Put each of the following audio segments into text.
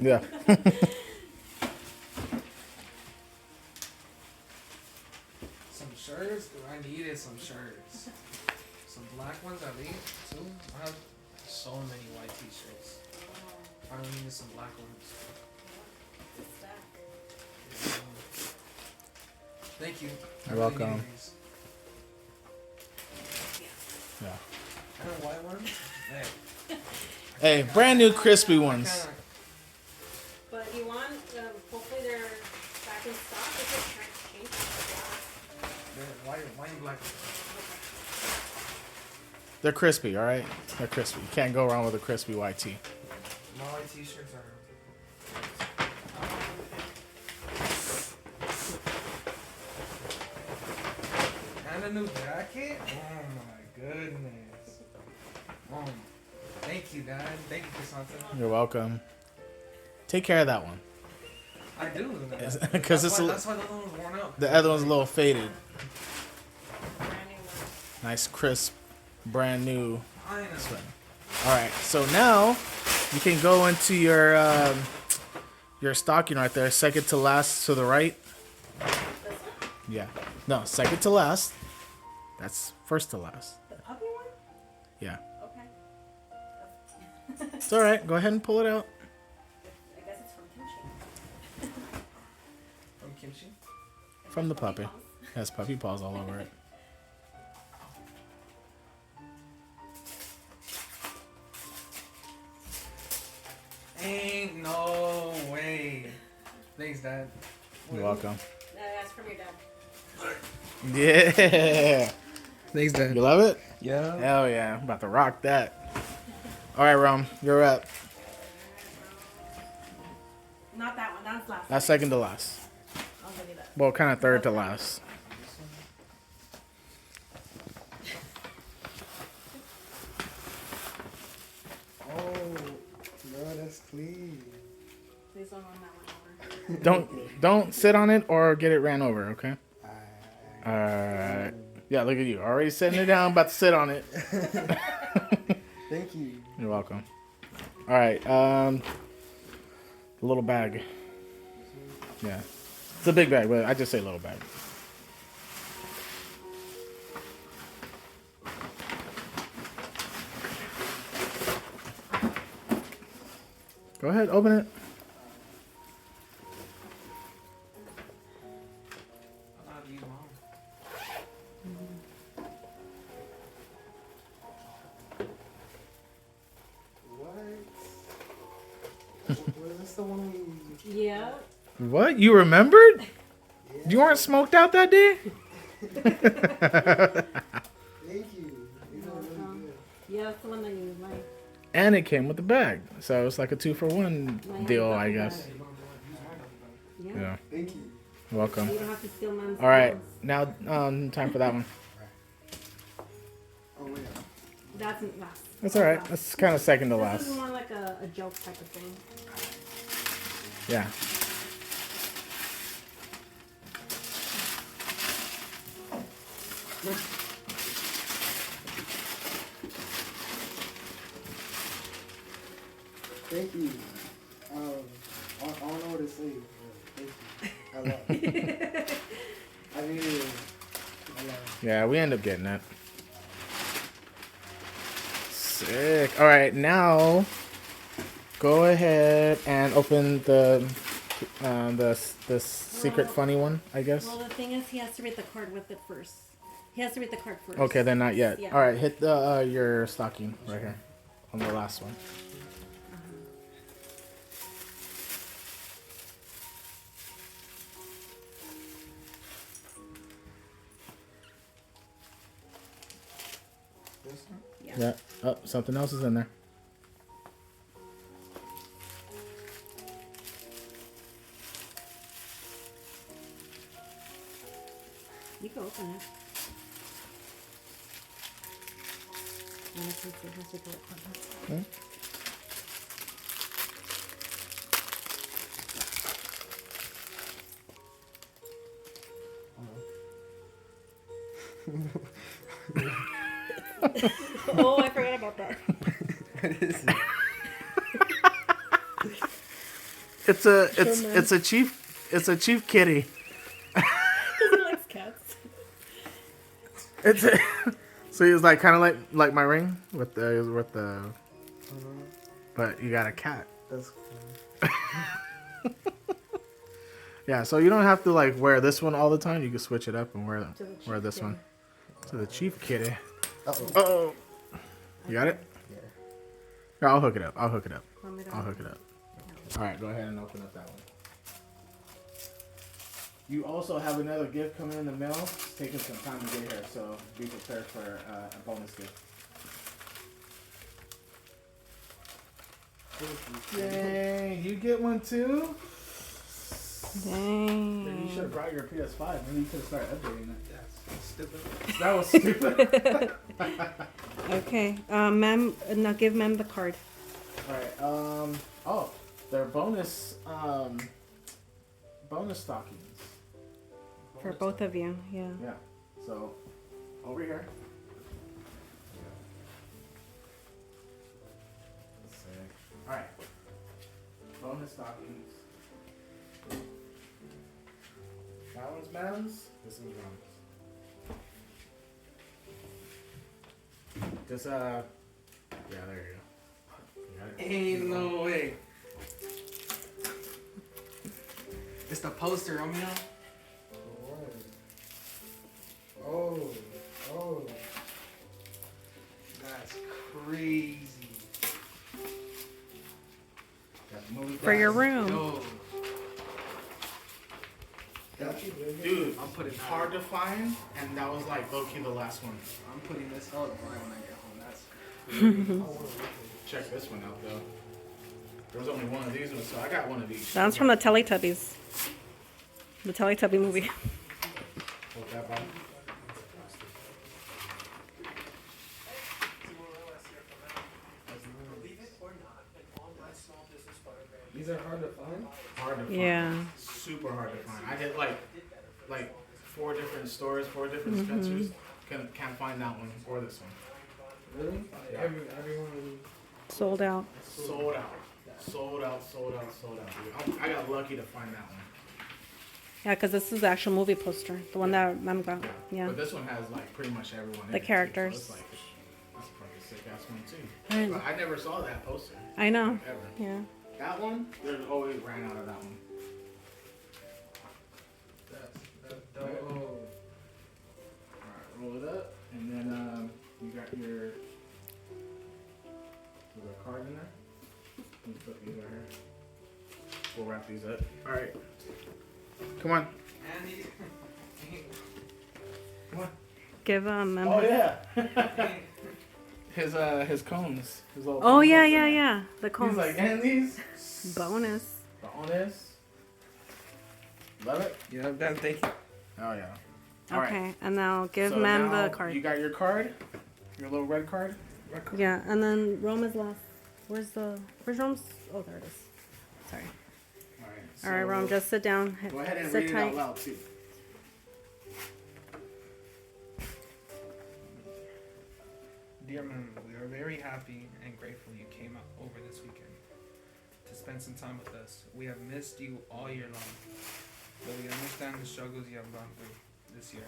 Yeah. Some shirts. I needed some shirts. Some black ones at least too. I have so many white t-shirts. I don't need some black ones. Thank you. You're welcome. Yeah. And a white one. Hey. Hey, brand new crispy ones. But you want, hopefully they're back in stock. If it's change Why you black? They're crispy, all right? They're crispy. You can't go wrong with a crispy white tee. My white t-shirts are. And a new jacket? Oh my goodness. Thank you, Dad. Thank you, Crisanta. You're welcome. Take care of that one. I do. Because that's it's why the other one's worn out. the other one's a little faded. brand new one. Nice, crisp, brand new I know. sweater. All right, so now you can go into your stocking right there, second to last to the right. This one? Yeah. No, second to last. That's first to last. The puppy one? Yeah. Okay. It's all right. Go ahead and pull it out. I guess it's from Kimchi. From Kimchi? From the puppy. paws. Has puppy paws all over it. Ain't no way. Thanks, Dad. You're welcome. That's from your dad. Yeah. Thanks, Dad. You love it? Yeah. Hell yeah. I'm about to rock that. All right, Rom. You're up. Not that one. That's last. That's second to last. I'll give you that. Well, kind of third to last. Oh, bro, that's clean. Please don't run that one over. Don't sit on it or get it ran over, okay? Yeah, look at you. Already setting it down, about to sit on it. Thank you. You're welcome. All right, the little bag. Yeah. It's a big bag, but I just say little bag. Go ahead, open it. I love you, Mom. What? Was this the one we... Yeah. What? You remembered? You weren't smoked out that day? Thank you. These are really good. Yeah, that's the one that you like. And it came with the bag. So it's like a 2-for-1 deal, I guess. Yeah. Yeah. Thank you. You're welcome. You don't have to steal man's All right. clothes. Now, time for that one. Oh, yeah. That's last. That's all right. Last. That's kind of second to This last. is more like a joke type of thing. Yeah. Thank you. I don't know what to say. But thank you. I love it. I needed it. I love it. Yeah, we end up getting that. Sick. All right, now go ahead and open the secret funny one, I guess. Well, the thing is, he has to read the card with it first. He has to read the card first. Okay, then not yet. Yeah. All right, hit the your stocking right here on the last one. This one? Yeah. Yeah. Oh, something else is in there. You can open it. And it says it has to go with Hmm? Oh, I forgot about that. What is it? It's a chief kitty. He likes cats. It's a, so he's like kind of like my ring with the but you got a cat. That's Yeah, so you don't have to like wear this one all the time. You can switch it up and wear this one. To the chief kitty. Uh-oh. You got it? Yeah. Here, I'll hook it up. I'll hook it up. Want me to- I'll hook it up. All right, go ahead and open up that one. You also have another gift coming in the mail. It's taking some time to get here, so be prepared for a bonus gift. Yay! You get one too? Maybe you should have Dang. brought your PS5. Maybe you could have started updating it. That's stupid. That was stupid. Okay. Ma'am, now give ma'am the card. Alright, oh, they're bonus stockings. For both of you, yeah. Yeah. So, over here. Let's see. Alright. Bonus stockings. That one's M's. This one's Rom's. Just, yeah, there you go. You got it? Ain't no way. It's the poster, Romeo. Oh. That's crazy. Got the movie For your glasses. room. Yo. Dude, I'm putting hard to find, and that was like low-key the last one. I'm putting this out right when I get home. That's Check this one out, though. There was only one of these ones, so I got one of each. That one's from the Teletubbies. The Teletubby movie. Hold that back. these are hard to find. Hard to find. Yeah. Super hard to find. I did like 4 different stores, 4 different Spencers. Can't find that one or this one. Really? Yeah. Everyone of these. Sold out. Sold out. Sold out, dude. I got lucky to find that one. Yeah, because this is the actual movie poster. The one that ma'am got. Yeah. But this one has like pretty much everyone in The it, too, characters. So it's like, that's probably a sick ass one too. Right. But I never saw that poster I know. ever. Yeah. That one, there's always ran out of that one. That's Alright, roll it up, and then you got your card in there. Let me put these right here. We'll wrap these up. All right. Come on. Andy. Come on. Give ma'am. Oh yeah. his cones. His little Oh cones yeah, in yeah, there. yeah. The He's cones. like, and these Bonus. bonus. Love it. Yeah, Ben, thank you. Oh yeah. All right. Okay, and now give So ma'am now the card. You got your card. Your little red card. Yeah, and then Rome is last. Where's Rome's? Oh, there it is. Sorry. All right. All right, Rome, just sit down. Go ahead and sit read it tight. out loud too. Dear Mom, we are very happy and grateful you came out over this weekend to spend some time with us. We have missed you all year long, but we understand the struggles you have gone through this year.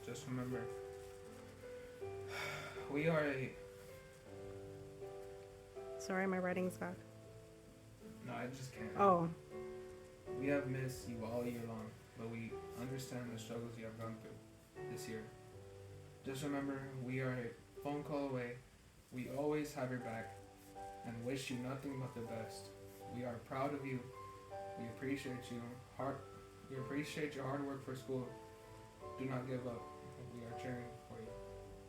Just remember, we are a... Sorry, my writing's back. No, I just can't. Oh, We have missed you all year long, but we understand the struggles you have gone through this year. Just remember, we are a phone call away. We always have your back and wish you nothing but the best. We are proud of you. We appreciate you. We appreciate your hard work for school. Do not give up. We are cheering for you.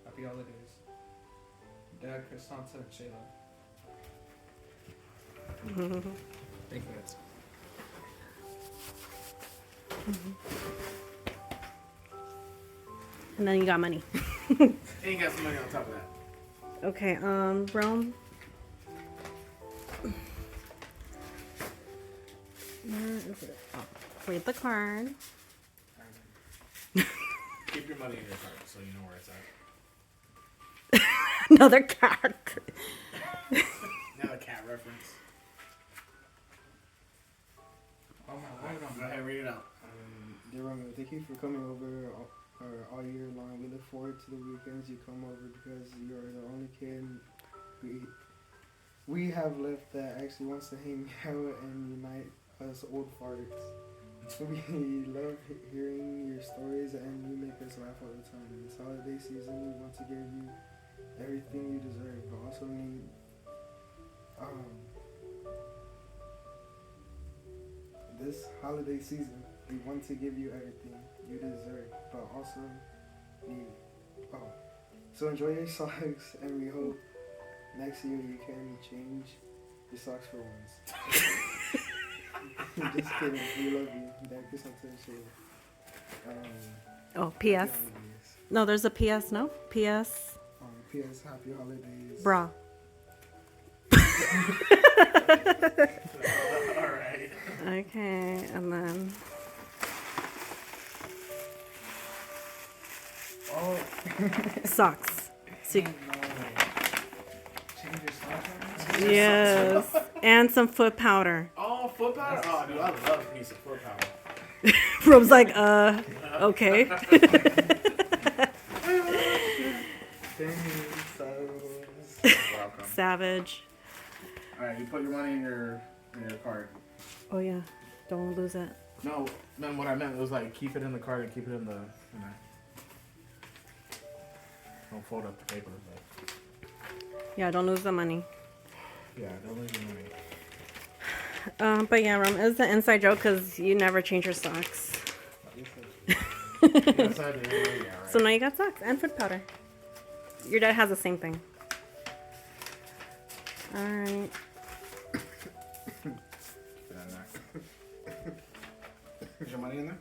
Happy holidays. Dad, Kristanta, and Shayla. Thank you guys. and then you got money. And you got some money on top of that. Okay, Rome. Where is it? Oh, read the card. Keep your money in your card so you know where it's at. Another card. Another cat reference. Go ahead, read it out. Dear Romeo, thank you for coming over all year long. We look forward to the weekends you come over because you are the only kid we have left that actually wants to hang out and unite us old farts. We love hearing your stories and you make us laugh all the time. This holiday season, we want to give you everything you deserve, but also need this holiday season, we want to give you everything you deserve, but also need. So enjoy your socks, and we hope next year you can change your socks for ones. Just kidding. We love you. Thank you so much. P.S. No, there's a P.S. No? P.S. P.S. Happy holidays. Bra. Alright. Okay, and then. Oh. Socks. So you- No way. Change your socks? yes. And some foot powder. Oh, foot powder? Oh, dude, I love me some foot powder. Rome's like, okay. Welcome. Savage. Alright, you put your money in your card. Oh, yeah. Don't lose it. No, man, what I meant was like keep it in the card and keep it in the, don't fold up the paper, but Yeah, don't lose the money. yeah, don't lose your money. But yeah, Rome, it's an inside joke because you never change your socks. Yes, I do. Yeah, right. So now you got socks and foot powder. Your dad has the same thing. Alright. Put that in there. Is your money in there?